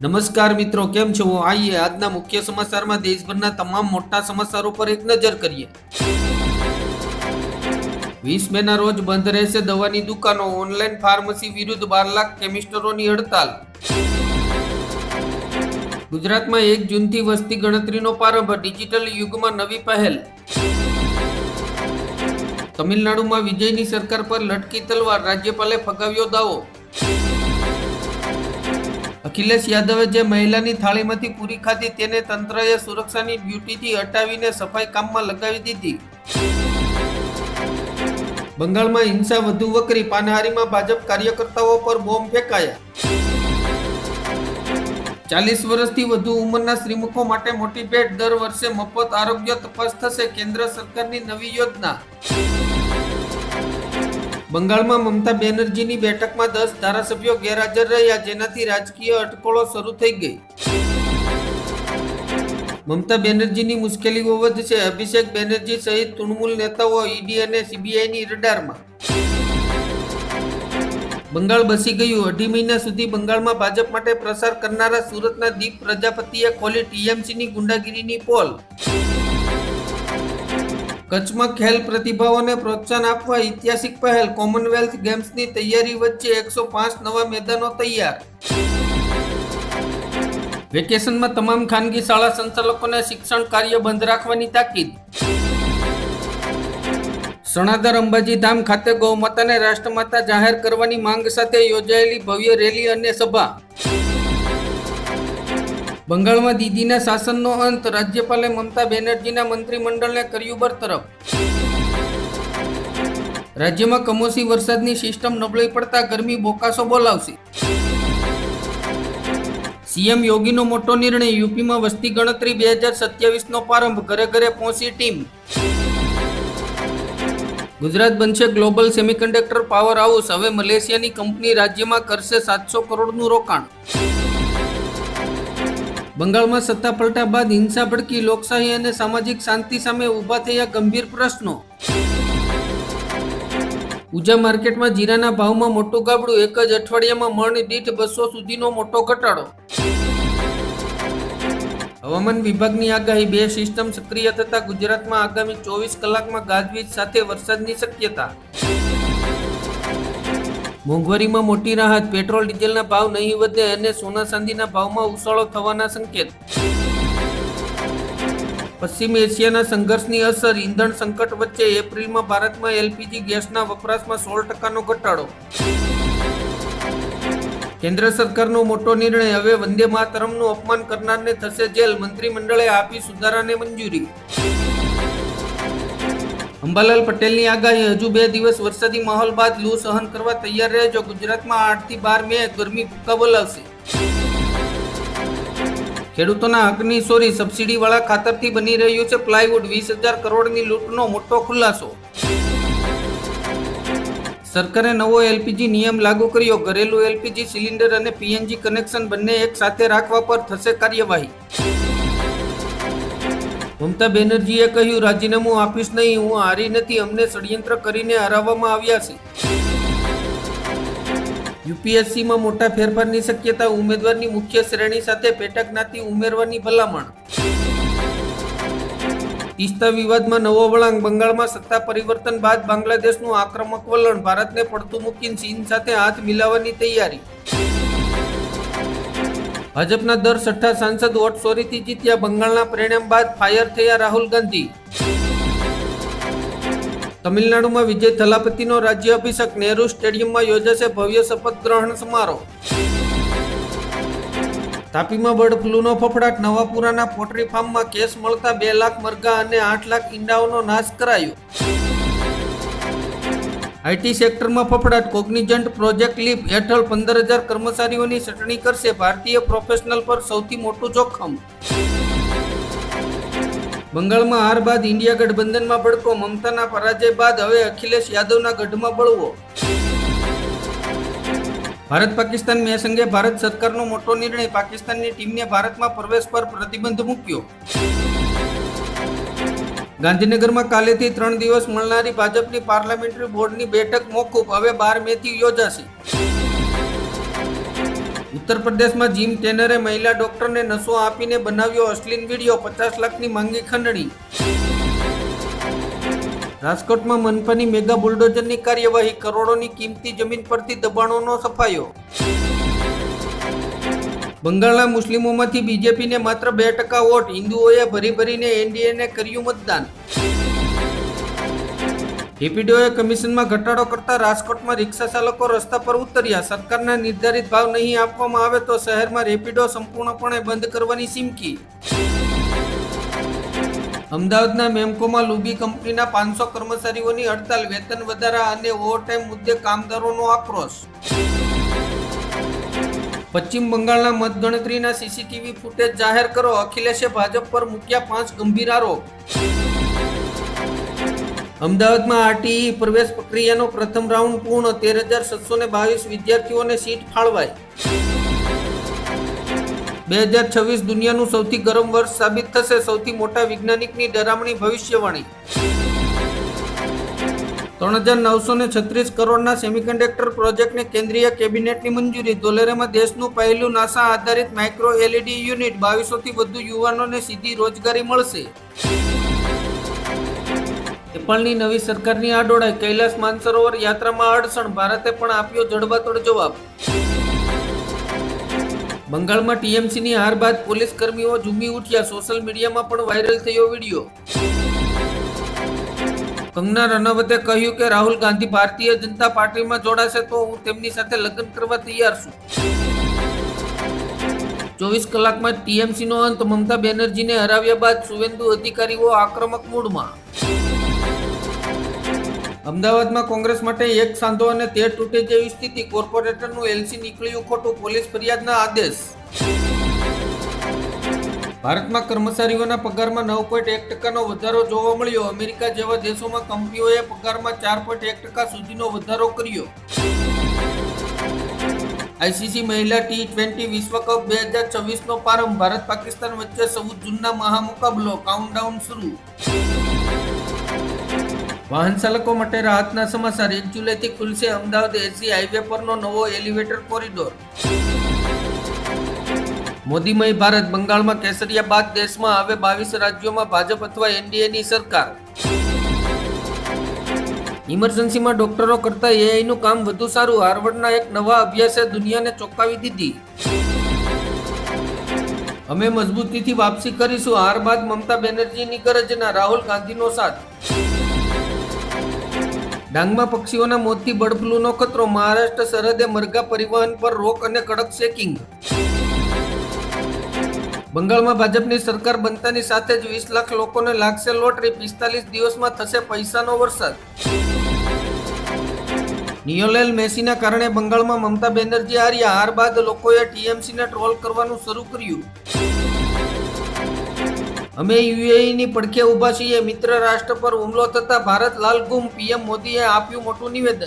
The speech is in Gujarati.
नमस्कार मित्रों, केम छो? आइए આજના મુખ્ય સમાચારમાં દેશભરના તમામ મોટા સમાચારો પર એક નજર કરીએ। 20 મેના રોજ બંધ રહેશે દવાની દુકાનો। ઓનલાઈન ફાર્મસી વિરુદ્ધ 12 લાખ કેમિસ્ટરોની હડતાલ। ગુજરાતમાં 1 જૂનથી વસ્તી ગણતરીનો પ્રારંભ। ડિજિટલ યુગમાં નવી પહેલ। તમિલનાડુમાં વિજયની સરકાર પર લટકી તલવાર। રાજ્યપાલે ફગાવ્યો દાવો। અખિલેશ યાદવે જે મહિલાની થાળીમાંથી પૂરી ખાધી તેને તંત્રએ સુરક્ષાની ડ્યુટીથી હટાવીને સફાઈ કામમાં લગાવી દીધી। બંગાળમાં હિંસા વધુ વકરી। પાનહારીમાં ભાજપ કાર્યકર્તાઓ પર બોમ્બ ફેંકાયા। 40 વર્ષથી વધુ ઉંમરના શ્રીમુખો માટે મોટી ભેટ। દર વર્ષે મફત આરોગ્ય તપાસ થશે। કેન્દ્ર સરકારની નવી યોજના। બંગાળમાં મમતા બેનર્જીની બેઠકમાં 10 ધારાસભ્યો ગેરહાજર રહ્યા, જેનાથી રાજકીય અટકળો શરૂ થઈ ગઈ। મમતા બેનર્જીની મુશ્કેલીઓ વધશે। અભિષેક બેનર્જી સહિત તૃણમૂલ નેતાઓ ઈડી અને સીબીઆઈની રડારમાં। બંગાળ બસી ગયું। 2.5 મહિના સુધી બંગાળમાં ભાજપ માટે પ્રચાર કરનારા સુરતના દીપ પ્રજાપતિએ ખોલી ટીએમસીની ગુંડાગીરીની પોલ। કચ્છમાં ખેલ પ્રતિભાઓને પ્રોત્સાહન આપવા ઐતિહાસિક પહેલ। કોમનવેલ્થ ગેમ્સની તૈયારી વચ્ચે 105 નવા મેદાનો તૈયાર। વેકેશનમાં તમામ ખાનગી શાળા સંચાલકોને શિક્ષણ કાર્ય બંધ રાખવાની તાકીદ। સણાદર અંબાજી ધામ ખાતે ગૌમાતાને રાષ્ટ્રમાતા જાહેર કરવાની માંગ સાથે યોજાયેલી ભવ્ય રેલી અને સભા। બંગાળમાં દીદીના શાસનનો અંત। રાજ્યપાલે મમતા બેનર્જીના મંત્રીમંડળને કર્યું બરતરફ। રાજ્યમાં કમોસમી વરસાદની સિસ્ટમ નબળી પડતા ગરમી બોકાસો બોલાવશે। સીએમ યોગીનો મોટો નિર્ણય। યુપીમાં વસ્તી ગણતરી 2027નો પ્રારંભ। ઘરે ઘરે પહોંચી ટીમ। ગુજરાત બનશે ગ્લોબલ સેમિકન્ડક્ટર પાવર હાઉસ। હવે મલેશિયાની કંપની રાજ્યમાં કરશે 700 કરોડનું રોકાણ। બંગાળમાં સત્તા પલટા બાદ હિંસા ભડકી। લોકશાહી અને સામાજિક શાંતિ સામે ઊભા થયા ગંભીર પ્રશ્નો। ઉજા માર્કેટમાં જીરાના ભાવમાં મોટું ગાબડું। એક જ અઠવાડિયામાં મણ દીઠ 200 સુધીનો મોટો ઘટાડો। હવામાન વિભાગની આગાહી। 2 સિસ્ટમ સક્રિય થતા ગુજરાતમાં આગામી 24 કલાકમાં ગાજવીજ સાથે વરસાદની શક્યતા। મોંઘવારીમાં મોટી રાહત। પેટ્રોલ ડીઝલના ભાવ નહીં વધે અને સોના ચાંદીના ભાવમાં ઉછાળો થવાના સંકેત। પશ્ચિમ એશિયાના સંઘર્ષની અસર। ઈંધણ સંકટ વચ્ચે એપ્રિલમાં ભારતમાં એલપીજી ગેસના વપરાશમાં 16% ઘટાડો। કેન્દ્ર સરકારનો મોટો નિર્ણય। હવે વંદે માતરમનું અપમાન કરનારને થશે જેલ। મંત્રીમંડળે આપી સુધારાને મંજૂરી। અંબાલાલ પટેલની આગાહી। હજુ 2 દિવસ વરસાદી માહોલ બાદ લૂ સહન કરવા તૈયાર રહેજો। ગુજરાતમાં 8 થી 12 મે ગરમી ભૂક્કા બોલાવશે। ખેડૂતોના હકની ચોરી। સબસિડીવાળા ખાતરથી બની રહ્યું છે પ્લાયવુડ। 20,000 કરોડની લૂંટનો મોટો ખુલાસો। સરકારે નવો એલપીજી નિયમ લાગુ કર્યો। ઘરેલું એલપીજી સિલિન્ડર અને પીએનજી કનેક્શન બંને એક સાથે રાખવા પર થશે કાર્યવાહી। મમતા બેનર્જીએ કહ્યું, રાજીનામું આપીશ નહીં, હું હારી નથી, અમને ષડયંત્ર કરીને હરાવવામાં આવ્યા છે। યુપીએસસીમાં મોટા ફેરફારની શક્યતા। ઉમેદવારની મુખ્ય શ્રેણી સાથે પેટાજ્ઞાતિ ઉમેરવાની ભલામણ। તીસ્તા વિવાદમાં નવો વળાંક। બંગાળમાં સત્તા પરિવર્તન બાદ બાંગ્લાદેશનું આક્રમક વલણ। ભારતને પડતું મૂકીને ચીન સાથે હાથ મિલાવવાની તૈયારી। ભાજપના દર 6 સાંસદ વોટ ચોરીથી જીત્યા। બંગાળના પરિણામ બાદ ફાયર થયા રાહુલ ગાંધી। તમિલનાડુમાં વિજય થલાપતિનો રાજ્ય અભિષેક। નહેરુ સ્ટેડિયમમાં યોજાશે ભવ્ય શપથ ગ્રહણ સમારોહ। તાપીમાં બર્ડ ફ્લૂનો ફફડાટ। નવાપુરાના પોટ્રી ફાર્મમાં કેસ મળતા 2 લાખ મરઘા અને 8 લાખ ઈંડાઓનો નાશ કરાયો। આઈટી સેક્ટરમાં ફફડાટ। કોગ્નિજન્ટ પ્રોજેક્ટ લીપ હેઠળ 15,000 કર્મચારીઓની છટણી કરશે। ભારતીય પ્રોફેશનલ પર સૌથી મોટું જોખમ। બંગાળમાં હાર બાદ ઇન્ડિયા ગઠબંધનમાં ભડકો। મમતાના પરાજય બાદ હવે અખિલેશ યાદવના ગઢમાં બળવો। ભારત પાકિસ્તાન મેચ અંગે ભારત સરકારનો મોટો નિર્ણય। પાકિસ્તાનની ટીમને ભારતમાં પ્રવેશ પર પ્રતિબંધ મૂક્યો। ગાંધીનગરમાં કાલેથી 3 દિવસ મળનારી ભાજપની પાર્લામેન્ટરી બોર્ડની બેઠક મોકૂફ। હવે 12 મેથી યોજાશે। ઉત્તર પ્રદેશમાં જીમ ટ્રેનરે મહિલા ડોક્ટરને નશો આપીને બનાવ્યો અશ્લીલ વિડીયો, 50 લાખની માંગી ખંડણી. રાજકોટમાં મનપાની મેગા બુલડોઝરની કાર્યવાહી, કરોડોની કિંમતી જમીન પરથી દબાણોનો સફાયો. બંગાળના મુસ્લિમોમાંથી બીજેપીને માત્ર 2% વોટ, હિન્દુઓએ ભરીને એનડીએને કર્યું મતદાન. રેપિડોએ કમિશનમાં ઘટાડો કરતા રાજકોટમાં રિક્ષા ચાલકો રસ્તા પર ઉતર્યા. સરકારના નિર્ધારિત ભાવ નહીં આપવામાં આવે તો શહેરમાં રેપિડો સંપૂર્ણપણે બંધ કરવાની ચીમકી. અમદાવાદના મેમકોમાં લુબી કંપનીના 500 કર્મચારીઓની હડતાલ, વેતન વધારા અને ઓવરટાઈમ મુદ્દે કામદારોનો આક્રોશ. પશ્ચિમ બંગાળના મતગણતરીના સીસીટીવી ફૂટેજ જાહેર કરો, અખિલેશે ભાજપ પર મૂક્યા 5 ગંભીર આરોપ. અમદાવાદમાં આરટીઈ પ્રવેશ પ્રક્રિયાનો પ્રથમ રાઉન્ડ પૂર્ણ, 13,722 વિદ્યાર્થીઓને સીટ ફાળવાઈ. 2026 દુનિયાનું સૌથી ગરમ વર્ષ સાબિત થશે, સૌથી મોટા વૈજ્ઞાનિકની ડરામણી ભવિષ્યવાણી. 3,936 કરોડના સેમિકન્ડક્ટર પ્રોજેક્ટને કેન્દ્રીય કેબિનેટની મંજૂરી. ધોલેરામાં દેશનું પહેલું નાસા આધારિત માઇક્રો એલઈડી યુનિટ, 2200થી વધુ યુવાનોને સીધી રોજગારી મળશે. નેપાળની નવી સરકારની આડોળાઈ, કૈલાસ માનસરોવર યાત્રામાં અડચણ, ભારતે પણ આપ્યો જડબાતોડ જવાબ. બંગાળમાં ટીએમસીની હાર બાદ પોલીસ કર્મીઓ ઝૂમી ઉઠ્યા, સોશિયલ મીડિયામાં પણ વાયરલ થયો વિડીયો. કંગના રનૌતે કહ્યું કે રાહુલ ગાંધી ભારતીય જનતા પાર્ટીમાં જોડાશે તો હું તેમની સાથે લગ્ન કરવા તૈયાર છું. 24 કલાકમાં ટીએમસીનો અંત, મમતા બેનર્જીને હરાવ્યા બાદ શુવેન્દુ અધિકારીઓ આક્રમક મૂડમાં. અમદાવાદમાં કોંગ્રેસ માટે એક સાંધો અને તેર તૂટે જેવી સ્થિતિ, કોર્પોરેટરનું એલસી નીકળ્યું ખોટું, પોલીસ ફરિયાદના આદેશ. ભારતમાં કર્મચારીઓના પગારમાં 9.1% વધારો જોવા મળ્યો, અમેરિકા જેવા દેશોમાં કંપનીઓએ પગારમાં 4.1% સુધીનો વધારો કર્યો. આઈસીસી મહિલા T20 વિશ્વકપ 2026નો પ્રારંભ, ભારત પાકિસ્તાન વચ્ચે 14 જૂનના મહામુકાબલો, કાઉન્ટડાઉન શરૂ. વાહન ચાલકો માટે રાહતના સમાચાર, 1 જુલાઈથી ખુલશે અમદાવાદ એસજી હાઈવે પરનો નવો એલિવેટર કોરિડોર. મોદીમય ભારત, બંગાળમાં કેસરિયા બાદ દેશમાં હવે 22 રાજ્યોમાં ભાજપ અથવા એનડીએની સરકાર. ઇમરજન્સીમાં ડોક્ટરો કરતા એઆઈનું કામ વધુ સારું, હાર્વર્ડના એક નવા અભ્યાસે દુનિયાને ચોંકાવી દીધી. અમે મજબૂતીથી વાપસી કરીશું, હાર બાદ મમતા બેનર્જીની ગરજના, રાહુલ ગાંધીનો સાથ. ડાંગમાં પક્ષીઓના મોતથી બર્ડ ફ્લૂનો ખતરો, મહારાષ્ટ્ર સરહદે મરઘા પરિવહન પર રોક અને કડક ચેકિંગ. બંગાળમાં ભાજપની સરકાર બનતાની સાથે જ 20 લાખ લોકોને લાગશે લોટરી, 45 દિવસમાં થશે પૈસાનો વરસાદ. લિયોનેલ મેસીના કારણે બંગાળમાં મમતા બેનર્જી હાર્યા, હાર બાદ લોકોએ ટીએમસીને ટ્રોલ કરવાનું શરૂ કર્યું. અમે યુએઈની પડખે ઊભા છીએ, મિત્ર રાષ્ટ્ર પર હુમલો થતા ભારત લાલ ગુમ, પીએમ મોદીએ આપ્યું મોટું નિવેદન.